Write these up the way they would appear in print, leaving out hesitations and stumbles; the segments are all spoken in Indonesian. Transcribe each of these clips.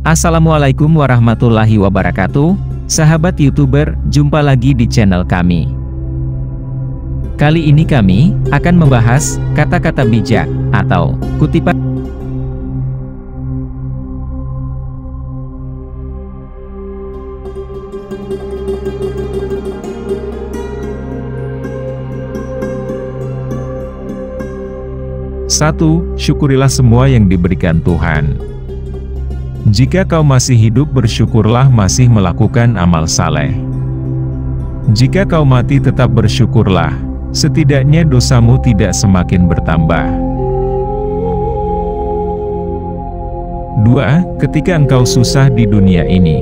Assalamualaikum warahmatullahi wabarakatuh, sahabat YouTuber, jumpa lagi di channel kami. Kali ini kami akan membahas kata-kata bijak atau kutipan. Satu, syukurilah semua yang diberikan Tuhan. Jika kau masih hidup, bersyukurlah masih melakukan amal saleh. Jika kau mati, tetap bersyukurlah, setidaknya dosamu tidak semakin bertambah. 2. Ketika engkau susah di dunia ini,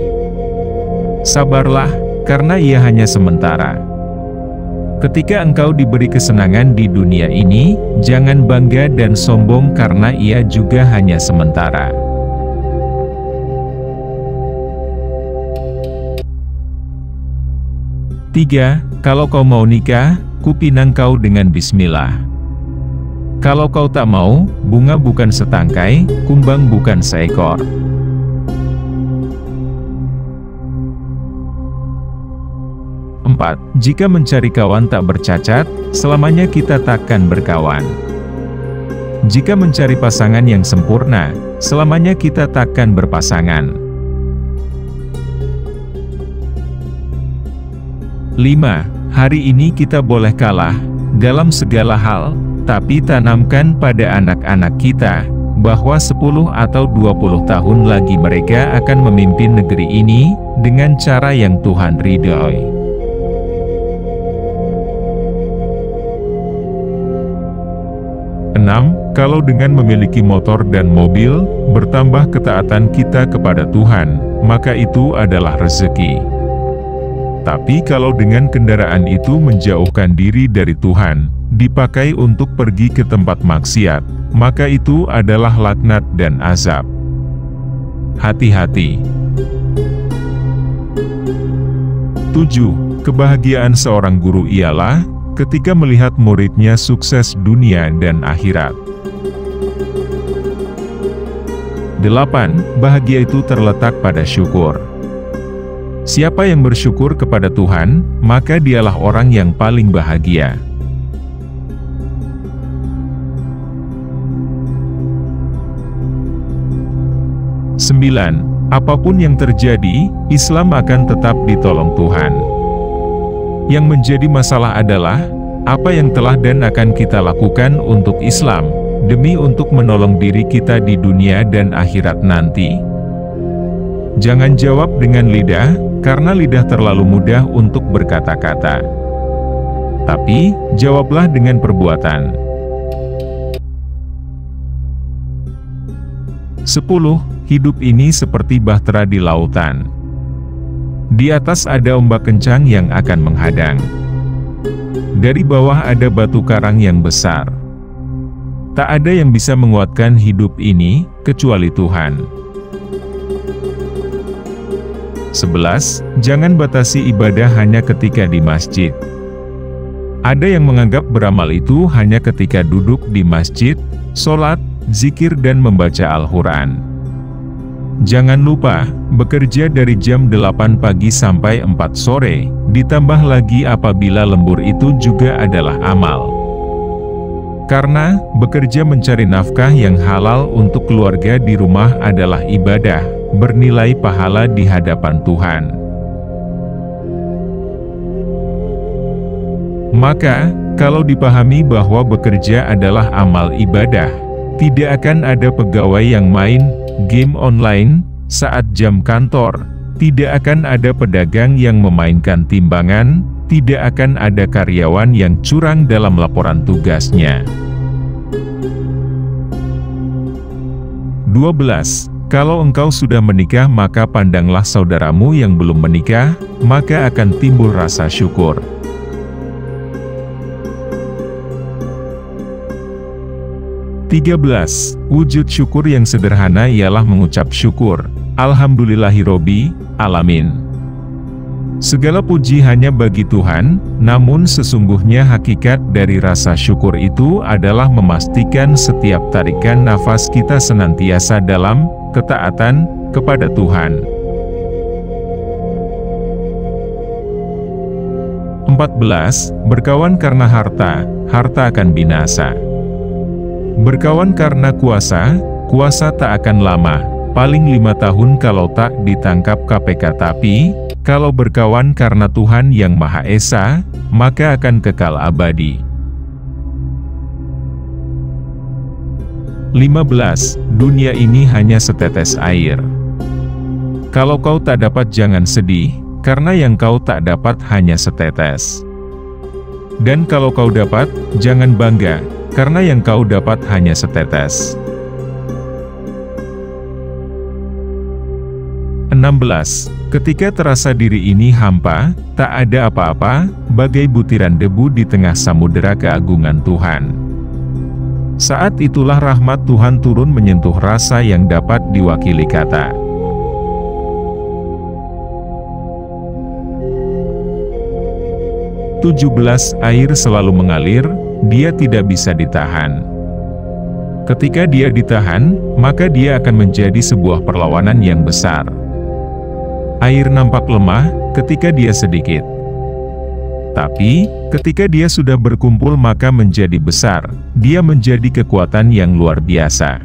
sabarlah, karena ia hanya sementara. Ketika engkau diberi kesenangan di dunia ini, jangan bangga dan sombong karena ia juga hanya sementara. 3. Kalau kau mau nikah, kupinang kau dengan bismillah. Kalau kau tak mau, bunga bukan setangkai, kumbang bukan seekor. 4. Jika mencari kawan tak bercacat, selamanya kita takkan berkawan. Jika mencari pasangan yang sempurna, selamanya kita takkan berpasangan. 5. Hari ini kita boleh kalah dalam segala hal, tapi tanamkan pada anak-anak kita bahwa 10 atau 20 tahun lagi mereka akan memimpin negeri ini dengan cara yang Tuhan ridhoi. 6. Kalau dengan memiliki motor dan mobil, bertambah ketaatan kita kepada Tuhan, maka itu adalah rezeki. Tapi kalau dengan kendaraan itu menjauhkan diri dari Tuhan, dipakai untuk pergi ke tempat maksiat, maka itu adalah laknat dan azab. Hati-hati. 7. Kebahagiaan seorang guru ialah ketika melihat muridnya sukses dunia dan akhirat. 8. Bahagia itu terletak pada syukur. Siapa yang bersyukur kepada Tuhan, maka dialah orang yang paling bahagia. 9. Apapun yang terjadi, Islam akan tetap ditolong Tuhan. Yang menjadi masalah adalah, apa yang telah dan akan kita lakukan untuk Islam, demi untuk menolong diri kita di dunia dan akhirat nanti. Jangan jawab dengan lidah, karena lidah terlalu mudah untuk berkata-kata. Tapi, jawablah dengan perbuatan. 10. Hidup ini seperti bahtera di lautan. Di atas ada ombak kencang yang akan menghadang. Dari bawah ada batu karang yang besar. Tak ada yang bisa menguatkan hidup ini, kecuali Tuhan. 11. Jangan batasi ibadah hanya ketika di masjid. Ada yang menganggap beramal itu hanya ketika duduk di masjid, sholat, zikir dan membaca Al-Quran. Jangan lupa, bekerja dari jam 8 pagi sampai 4 sore, ditambah lagi apabila lembur itu juga adalah amal. Karena, bekerja mencari nafkah yang halal untuk keluarga di rumah adalah ibadah, bernilai pahala di hadapan Tuhan. Maka, kalau dipahami bahwa bekerja adalah amal ibadah, tidak akan ada pegawai yang main game online saat jam kantor, tidak akan ada pedagang yang memainkan timbangan, tidak akan ada karyawan yang curang dalam laporan tugasnya. 12. Kalau engkau sudah menikah, maka pandanglah saudaramu yang belum menikah, maka akan timbul rasa syukur. 13. Wujud syukur yang sederhana ialah mengucap syukur, Alhamdulillahirobbil alamin. Segala puji hanya bagi Tuhan, namun sesungguhnya hakikat dari rasa syukur itu adalah memastikan setiap tarikan nafas kita senantiasa dalam ketaatan, kepada Tuhan. 14. Berkawan karena harta, harta akan binasa. Berkawan karena kuasa, kuasa tak akan lama, paling 5 tahun kalau tak ditangkap KPK. Tapi, kalau berkawan karena Tuhan yang Maha Esa, maka akan kekal abadi. 15. Dunia ini hanya setetes air. Kalau kau tak dapat jangan sedih, karena yang kau tak dapat hanya setetes. Dan kalau kau dapat, jangan bangga, karena yang kau dapat hanya setetes. 16. Ketika terasa diri ini hampa, tak ada apa-apa, bagai butiran debu di tengah samudera keagungan Tuhan. Saat itulah rahmat Tuhan turun menyentuh rasa yang dapat diwakili kata. Air selalu mengalir, dia tidak bisa ditahan. Ketika dia ditahan, maka dia akan menjadi sebuah perlawanan yang besar. Air nampak lemah ketika dia sedikit. Tapi, ketika dia sudah berkumpul maka menjadi besar, dia menjadi kekuatan yang luar biasa.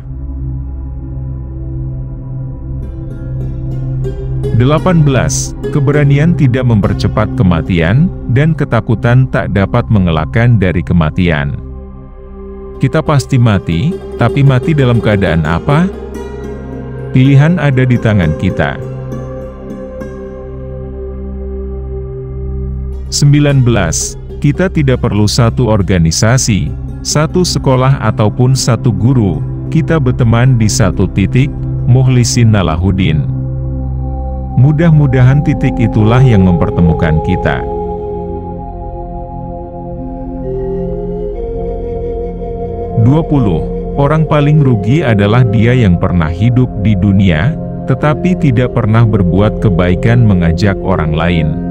18. Keberanian tidak mempercepat kematian, dan ketakutan tak dapat mengelakkan dari kematian. Kita pasti mati, tapi mati dalam keadaan apa? Pilihan ada di tangan kita. 19. Kita tidak perlu satu organisasi, satu sekolah ataupun satu guru, kita berteman di satu titik, Mukhlisin Nalahuddin. Mudah-mudahan titik itulah yang mempertemukan kita. 20. Orang paling rugi adalah dia yang pernah hidup di dunia, tetapi tidak pernah berbuat kebaikan mengajak orang lain.